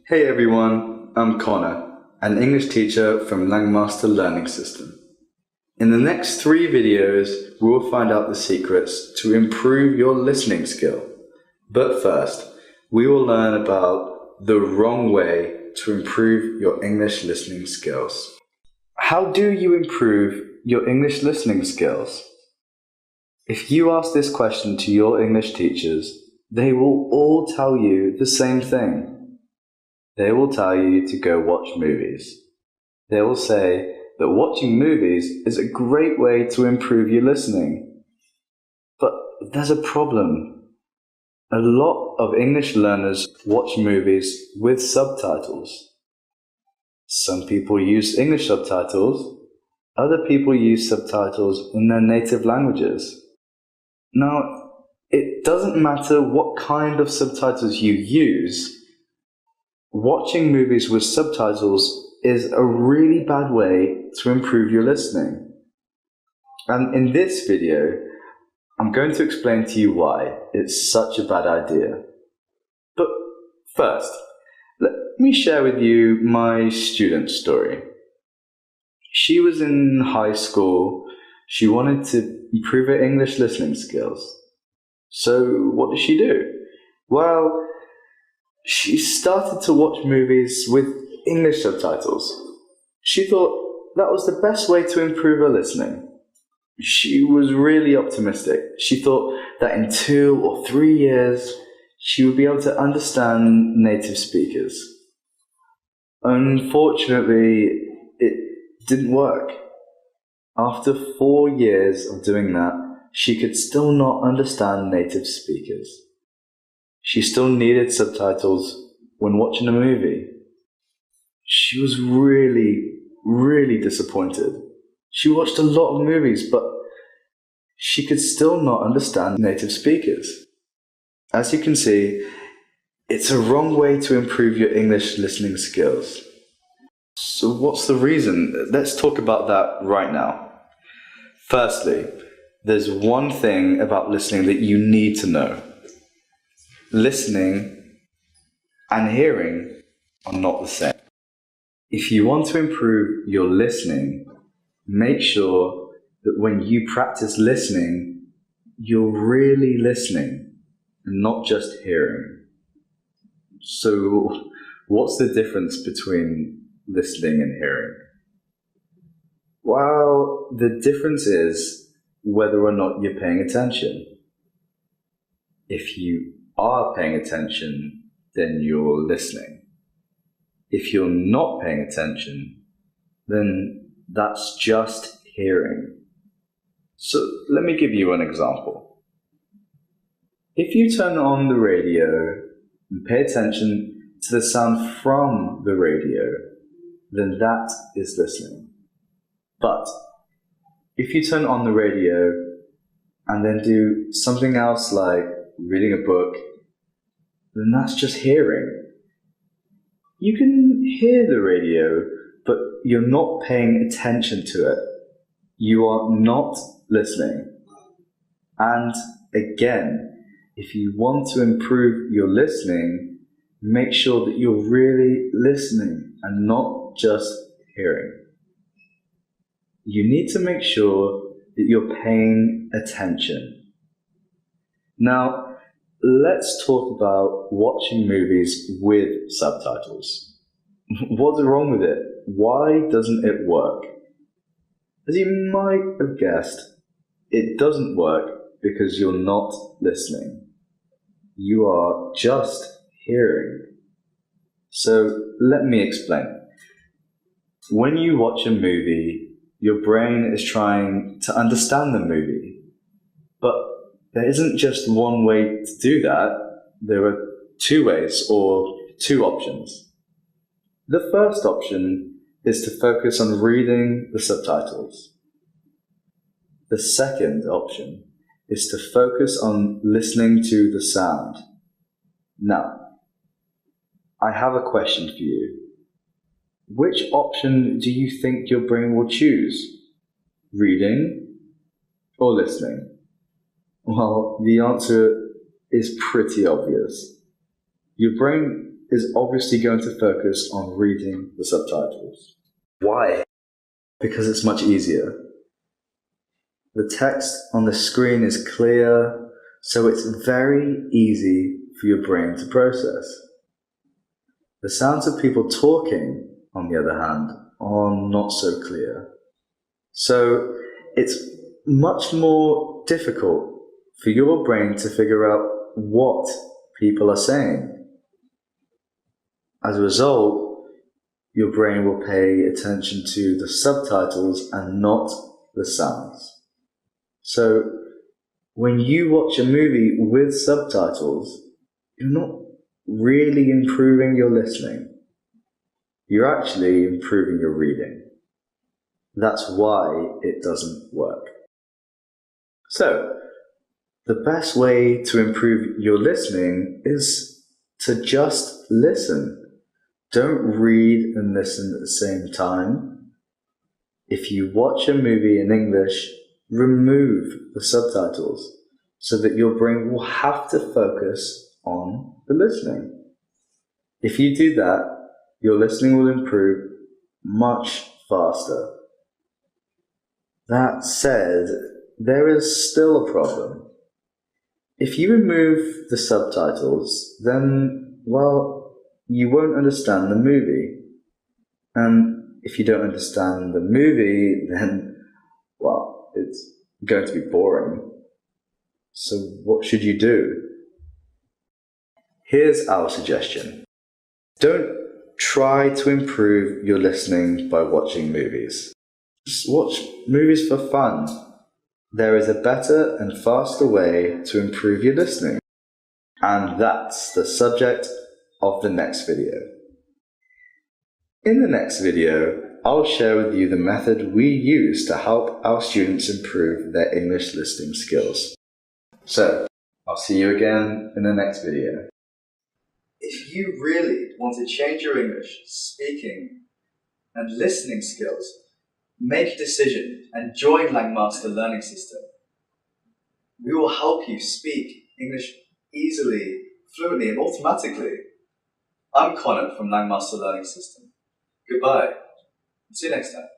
Hey everyone, I'm Connor, an English teacher from Langmaster Learning System. In the next 3 videos, we will find out the secrets to improve your listening skill. But first, we will learn about the wrong way to improve your English listening skills. How do you improve your English listening skills? If you ask this question to your English teachers, they will all tell you the same thing. They will tell you to go watch movies. They will say that watching movies is a great way to improve your listening. But there's a problem. A lot of English learners watch movies with subtitles. Some people use English subtitles. Other people use subtitles in their native languages. Now, it doesn't matter what kind of subtitles you use. Watching movies with subtitles is a really bad way to improve your listening. And in this video, I'm going to explain to you why it's such a bad idea. But first, let me share with you my student's story. She was in high school. She wanted to improve her English listening skills. So what did she do? Well, she started to watch movies with English subtitles. She thought that was the best way to improve her listening. She was really optimistic. She thought that in 2 or 3 years, she would be able to understand native speakers. Unfortunately, it didn't work. After 4 years of doing that, she could still not understand native speakers. She still needed subtitles when watching a movie. She was really disappointed. She watched a lot of movies, but she could still not understand native speakers. As you can see, it's a wrong way to improve your English listening skills. So what's the reason? Let's talk about that right now. Firstly, there's one thing about listening that you need to know. Listening and hearing are not the same. If you want to improve your listening, make sure that when you practice listening, you're really listening and not just hearing. So, what's the difference between listening and hearing? Well, the difference is whether or not you're paying attention. If you are paying attention, then you're listening. If you're not paying attention, then that's just hearing. So let me give you an example. If you turn on the radio and pay attention to the sound from the radio, then that is listening. But if you turn on the radio and then do something else like reading a book, then that's just hearing. You can hear the radio, but you're not paying attention to it. You are not listening. And again, if you want to improve your listening, make sure that you're really listening and not just hearing. You need to make sure that you're paying attention. Now, let's talk about watching movies with subtitles. What's wrong with it? Why doesn't it work? As you might have guessed, it doesn't work because you're not listening. You are just hearing. So let me explain. When you watch a movie, your brain is trying to understand the movie. But there isn't just one way to do that. There are 2 ways or 2 options. The first option is to focus on reading the subtitles. The second option is to focus on listening to the sound. Now, I have a question for you. Which option do you think your brain will choose? Reading or listening? Well, the answer is pretty obvious. Your brain is obviously going to focus on reading the subtitles. Why? Because it's much easier. The text on the screen is clear, so it's very easy for your brain to process. The sounds of people talking, on the other hand, are not so clear. So it's much more difficult for your brain to figure out what people are saying. As a result, your brain will pay attention to the subtitles and not the sounds. So when you watch a movie with subtitles, you're not really improving your listening. You're actually improving your reading. That's why it doesn't work. So, the best way to improve your listening is to just listen. Don't read and listen at the same time. If you watch a movie in English, remove the subtitles so that your brain will have to focus on the listening. If you do that, your listening will improve much faster. That said, there is still a problem. If you remove the subtitles, then, well, you won't understand the movie. And if you don't understand the movie, then, well, it's going to be boring. So what should you do? Here's our suggestion. Don't try to improve your listening by watching movies. Just watch movies for fun. There is a better and faster way to improve your listening. And that's the subject of the next video. In the next video, I'll share with you the method we use to help our students improve their English listening skills. So, I'll see you again in the next video. If you really want to change your English speaking and listening skills, make a decision and join Langmaster Learning System. We will help you speak English easily, fluently, and automatically. I'm Connor from Langmaster Learning System. Goodbye. See you next time.